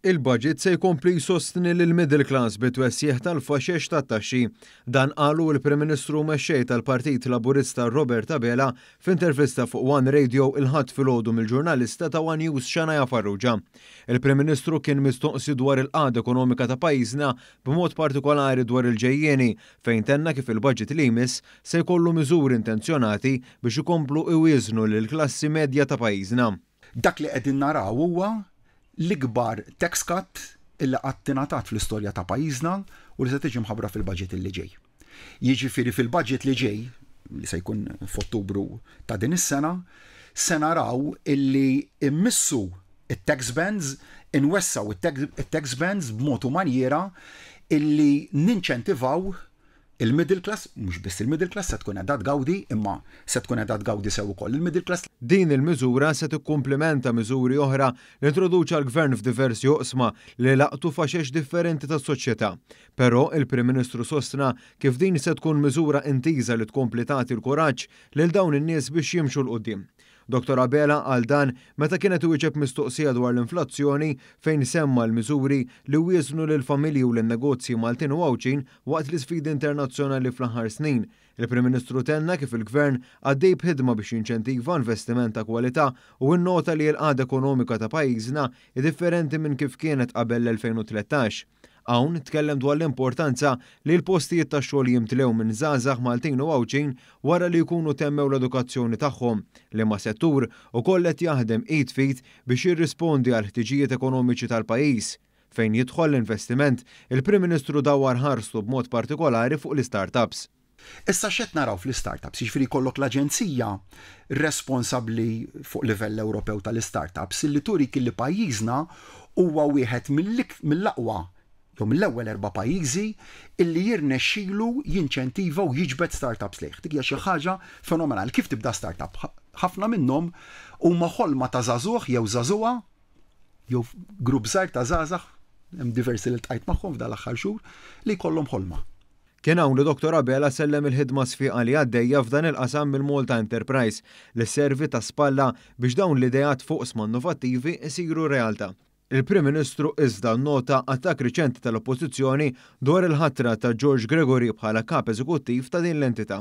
Il-budget se jkompli jsostni lill-middle class bit-twessieħ tal-faxex tat-taxxi. Dan qalu l-Prim Ministru mexxej tal-Partit Laburista Robert Abela f'intervista fuq One Radio il-ħadd filgħodu mill-ġurnalista ta' One News Xanaya Farrugia. Il-Prim Ministru kien mistoqsi dwar il-qagħda ekonomika ta' pajjiżna b'mod partikolari dwar il-ġejjieni fejn tenna kif il-budget li jmiss se jkollu miżuri intenzjonati biex ikomplu iwieżnu lill-klassi medja ta' pajjiżna. Dak li qegħdin naraw huwa l-ikbar tax cut illi qatt ingħatat fl-istorja ta' pajjiżna u li se tiġi mħabbra fil-budget li ġej. Jiġifieri fil-budget li ġej li se jkun f'Ottubru ta' din is-sena se naraw illi immissu it-tax bands, inwessaw it-tax bands b'mod u manjera illi ninċentivaw il-middle class, mhux biss il-middle class se tkun qiegħda tgawdi, imma se tkun qiegħda tgawdi sew ukoll il-middle class. Din il-miżura se tikkumplementa miżuri oħra li introduċa l-Gvern f'diversi oqsma li laqtu faxex differenti tas-soċjetà. Però il-Prim Ministru sostna kif din se tkun miżura intiża li tkompli tagħti l-kuraġġ lil dawn in-nies biex jimxu l qudiem. Dr. Abela għal dan meta kienet iwieġeb mistoqsija dwar l-inflazzjoni fejn semma l-miżuri li wieżnu lil familji u lin-negozji Maltin u Għawċin waqt l-isfidi internazzjonali fl-aħħar snin. Il-Prim Ministru tenna kif il-Gvern għaddej b'ħidma biex jinċentiva investiment ta' kwalità u nnota li l-qagħda ekonomika ta' pajjiżna differenti minn kif kienet qabel l-2013. Hawn tkellem dwar l-importanza li l-postijiet ta' xogħol jimtlew minn żgħażagħ Maltin u Għawċin wara li jkunu temmew l-edukazzjoni tagħhom li ma' settur ukoll qed jaħdem id fit biex jirrispondi għal ħtiġijiet ekonomiċi tal-pajjiż. Fejn jidħol l-investiment, il-Prim Ministru dawwar ħarsu b'mod partikolari fuq l-startups. Issa x'qed naraw fl-startups, jiġifieri jkollok l-aġenzija responsabbli fuq livell Ewropew tal-startups illi turik li pajjiżna huwa wieħed mill-aqwa jew mill-ewwel 4 pajjiżi illi jirnexxielu jinċentiva u jiġbed startups lejh. Dik hija xi ħaġa fenomenali. Kif tibda startup? Ħafna minnhom huma ħolma ta' żagħżugħ jew żagħżugħa jew grupp żgħar ta' żgħażagħ hemm diversi li ltqajt magħhom f'dan l-aħħar xhur li jkollhom ħolma. Kien hawn li Dr. Abela sellem il-ħidma sfiqa li għaddejja f'dan il-qasam mill-Malta Enterprise li sservi ta' spalla biex dawn l-idejat fuq sma innovattivi isiru realtà. Il-Prim Ministru iżda nnota attakk riċenti tal-Oppożizzjoni dwar il-ħatra ta' George Gregory bħala kap eżekuttiv ta' din l-entità.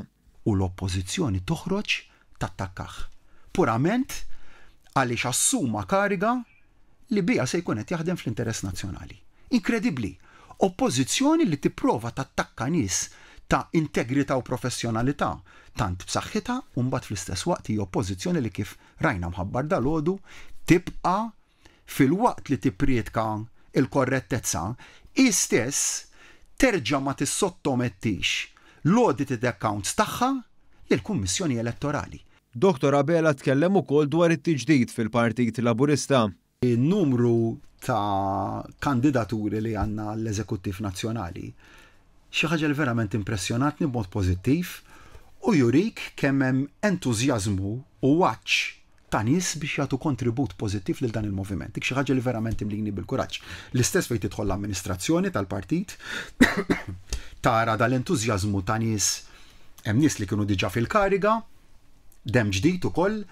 U l-Oppożizzjoni toħroġ tattakkaħ purament għaliex assuma kariga li biha se jkun qed jaħdem fl-interess nazzjonali. Inkredibbli. Oppożizzjoni li tipprova tattakka nies ta' integrità u professjonalità tant b'saħħitha u mbagħad fl-istess waqt hija oppożizzjoni li kif rajna mħabbar dalgħodu tibqa' fil-waqt li tippriedka il-korrettezza, istess terġa' ma tissottomettix l-audited accounts tagħha lill-Kummissjoni Elettorali. Dr. Abela tkellem ukoll dwar it-tiġdid fil-Partit Laburista. In-numru ta' kandidaturi li għandna l-Eżekuttiv Nazzjonali xi ħaġa li verament impressjonatni b'mod pożittiv u jurik kemm hemm entużjażmu u waċċ ta' nies biex jagħtu kontribut pożittiv lil dan il-moviment. Dik xi ħaġa li verament imlini bil-kuraġġ. L-istess fejn tidħol l-amministrazzjoni tal-partit tara dal-entużjażmu ta' nies hemm nies li kienu diġà fil-kariga, dem ġdid ukoll.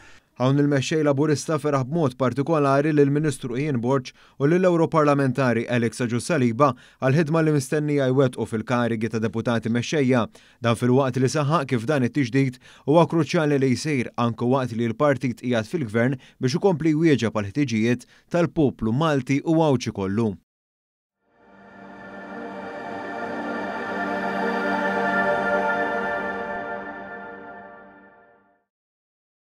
Hawn il-mexxej Laburista feraħ b'mod partikolari lill-Ministru Ian Borg u lill-Europarlamentari Alex Agius-Saliba għall-ħidma li mistennija jwettqu fil-karigi ta' deputati mexxejja dan fil-waqt li saħaq kif dan it-tiġdid huwa kruċjali li jsir anke waqt li l-partit qiegħed fil-Gvern biex ikompli jwieġeb għall ħtiġijiet tal-poplu Malti u Għawċi kollu.